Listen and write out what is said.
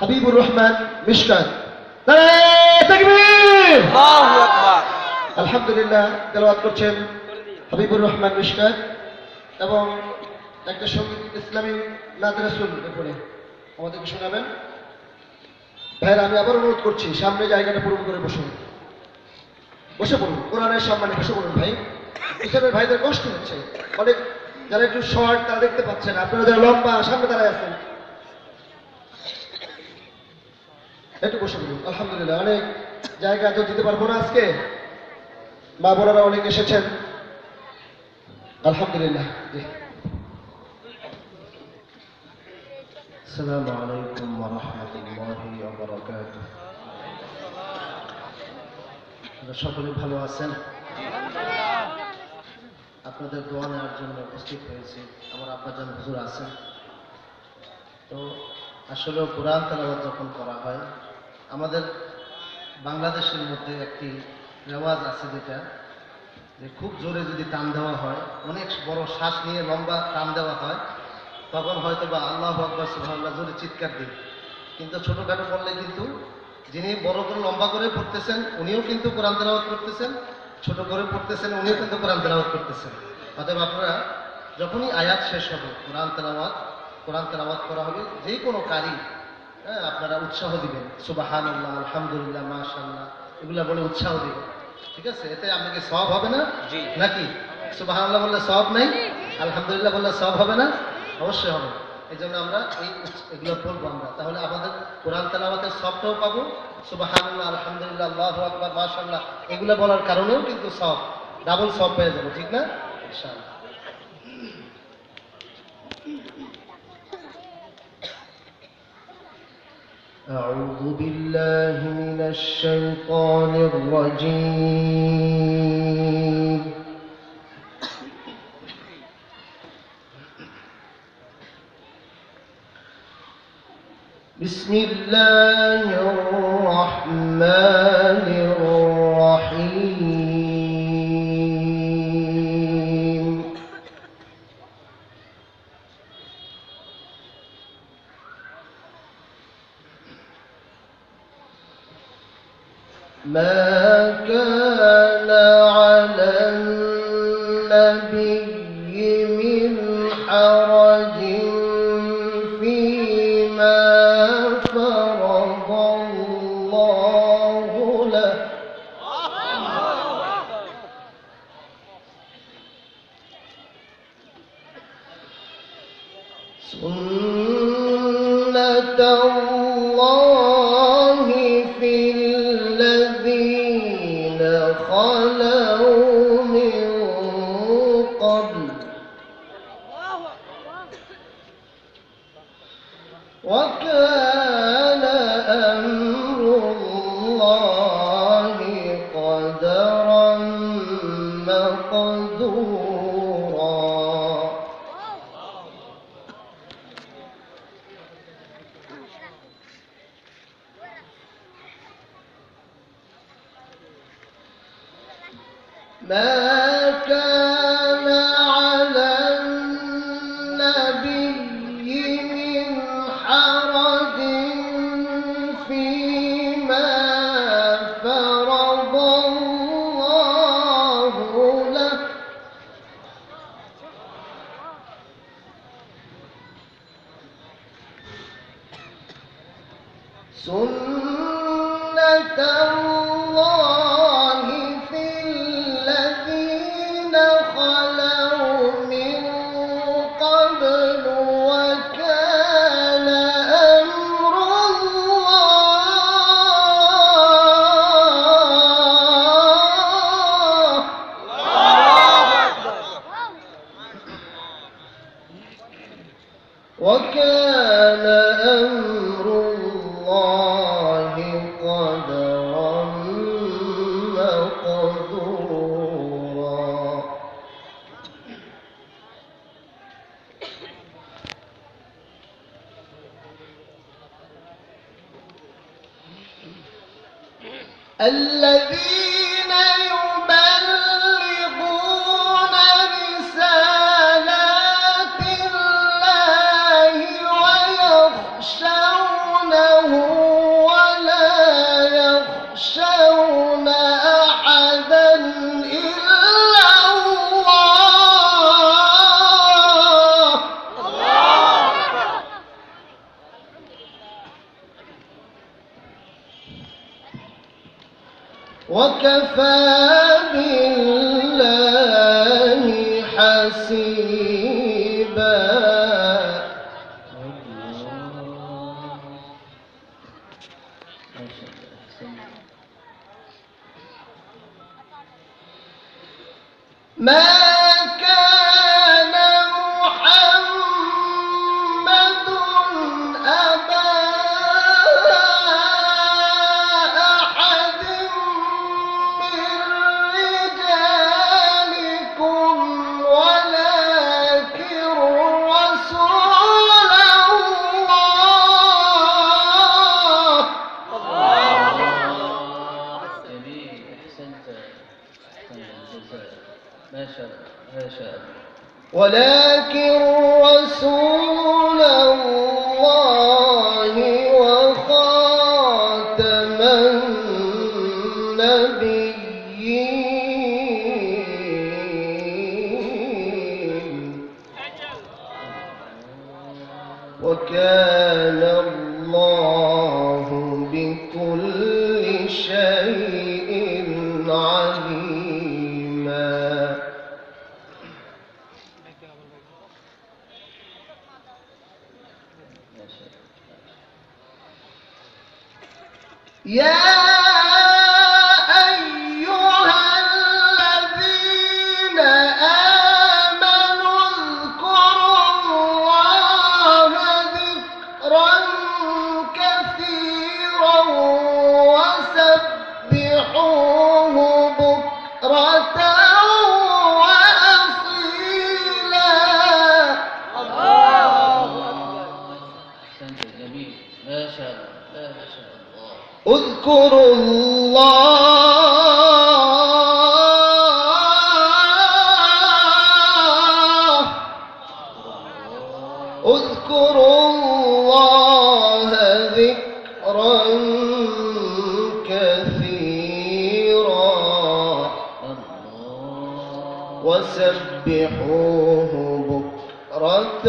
হাবিবুর রহমান মিশকাত। নারায়ে তাকবীর, আল্লাহু আকবার। আলহামদুলিল্লাহ। তেলাওয়াত করছেন হাবিবুর রহমান মিশকাত এবং একটা সঙ্গীত ইসলামী নাত রাসূল এরপরে আমাদেরকে শোনাবেন। ভাইরা, আমি আবার অনুরোধ করছি, সামনে জায়গাটা পূরণ করে বসুন, বসে পড়ুন, কোরআনের সম্মানে বসে পড়ুন ভাই। পিছনের ভাইদের কষ্ট হচ্ছে অনেক, যারা একটু শর্ট তারা দেখতে পাচ্ছেন, আপনারা যারা লম্বা সামনে দাঁড়ায় আছেন একটু বসে পড়ুন। আলহামদুলিল্লাহ, অনেক জায়গা তো দিতে পারবো না আজকে, মা বোনেরা অনেক এসেছেন। আলহামদুলিল্লাহ। জি। আসসালামু আলাইকুম ওয়া রাহমাতুল্লাহি ওয়া বারাকাতুহু। আপনারা সকলে ভালো আছেন? আপনাদের দোয়া নেওয়ার জন্য উপস্থিত হয়েছি। আমার আব্বাজান হুজুর আছেন। তো আসলে কোরআন তেলাওয়াত যখন করা হয়, আমাদের বাংলাদেশের মধ্যে একটি রেওয়াজ আছে যেটা, যে খুব জোরে যদি টান দেওয়া হয়, অনেক বড় শ্বাস নিয়ে লম্বা টান দেওয়া হয়, তখন হয়তো বা আল্লাহু আকবার সুবহানাল্লাহ জোরে চিৎকার দিই। কিন্তু ছোটোখাটো বললে কিন্তু যিনি বড় করে লম্বা করে পড়তেছেন উনিও কিন্তু কোরআন তেলাওয়াত করতেছেন, ছোট করে পড়তেছেন উনিও কিন্তু কোরআন তেলাওয়াত করতেছেন। অতএব আপনারা যখনই আয়াত শেষ হবে কোরআন তেলাওয়াত করা হবে, যে কোনো কারি, হ্যাঁ, আপনারা উৎসাহ দিবেন, সুবহানাল্লাহ, আলহামদুলিল্লাহ, মাশাআল্লাহ, এগুলা বলে উৎসাহ দিবেন। ঠিক আছে? এতে আপনাকে সওয়াব হবে না নাকি? সুবহানাল্লাহ বললে সওয়াব নাই, আলহামদুলিল্লাহ বললে সওয়াব হবে না? অবশ্যই হবে। এই জন্য আমরা এগুলো বলবো আমরা, তাহলে আমাদের কোরআন তেলাওয়াতের সওয়াবটাও পাবো। সুবহানাল্লাহ, আলহামদুলিল্লাহ, আল্লাহু আকবার, মাশাআল্লাহ এগুলো বলার কারণেও কিন্তু সওয়াব, ডাবল সওয়াব পেয়ে যাবো। ঠিক না? ইনশাআল্লাহ। أعوذ بالله من الشيطان الرجيم. بسم الله الرحمن الرحيم. ما كان على النبي من حرج فيما فرض الله له. سنة الله في الذين خلوا من قبل وكان أمر الله قدرا مقدورا. ما كان على النبي من حرج فيما فرض الله له. سنة الله في الذين خلوا من قبل وكان أمر الله وكان أمر الله قدرا مقدورا. الذين يبلغون رسالات الله ويخشونه وكفى بالله حسيبا. ما كان محمد أبا أحد من رجالكم ولكن رسول الله. جميل، أحسنت، ما شاء الله ما شاء الله. ولكن رسول الله وخاتم النبيين وكان الله بكل شيء عليما. يا أيها الذين آمنوا اذكروا الله ذكرا كثيرا وسبحوه بكرة وأصيلا. أحسنت، جميل، ما شاء الله ما شاء الله. اذكروا الله اذكروا الله ذكرا كثيرا وسبحوه بكرة